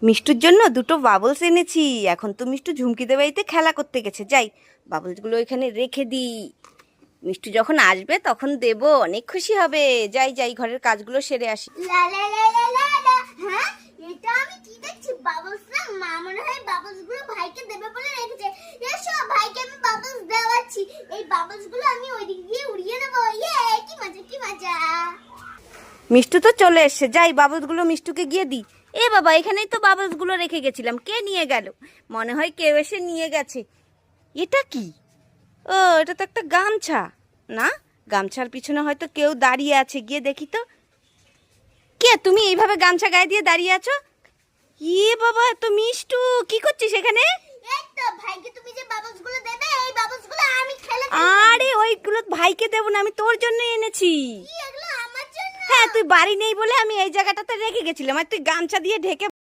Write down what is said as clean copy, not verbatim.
মিষ্টুর জন্য দুটো বাবলস এনেছি। এখন তো মিষ্টু ঝুমকিদের বাড়িতে খেলা করতে গেছে, যাই বাবলসগুলো এখানে রেখে দিই। মিষ্টু যখন আসবে তখন দেব, অনেক খুশি হবে। যাই যাই ঘরের কাজগুলো সেরে আসি। লা লা লা লা লা লা। হ্যাঁ, এটা আমি কি দেখছি? বাবলস না? মা মনে হয় বাবলস গুলো ভাইকে দেবে বলে রেখেছে। এসো, ভাইকে আমি বাবলস দেওয়াচ্ছি। এই বাবলস গুলো আমি ওইদিকে গিয়ে উড়িয়ে দেবো। ইয়ে, কি মজা, কি মজা। মিষ্টু তো চলে এসছে, যাই বাবলসগুলো মিষ্টুকে গিয়ে দিই। এ বাবা, এখানেই তো বাবলসগুলো রেখে গেছিলাম, কে নিয়ে গেল? মনে হয় কেউ এসে নিয়ে গেছে। এটা কি? ও, এটা তো একটা গামছা। না, গামছার পিছনে হয়তো কেউ দাঁড়িয়ে আছে, গিয়ে দেখি তো। কে তুমি এইভাবে গামছা গায়ে দিয়ে দাঁড়িয়ে আছো? ইয়ে বাবা, তো মিষ্টু কি করছিস এখানে? এই তো ভাইকে তুমি যে বাবলস গুলো দেবে, এই বাবলস গুলো আমি খেলে আরে ওইগুলো ভাইকে দেবো না, আমি তোর জন্য এনেছি। কি এগুলো আমার জন্য? হ্যাঁ, তুই বাড়ি নেই বলে আমি এই জায়গাটাতে রেখে গেছিলাম, আর তুই গামছা দিয়ে ঢেকে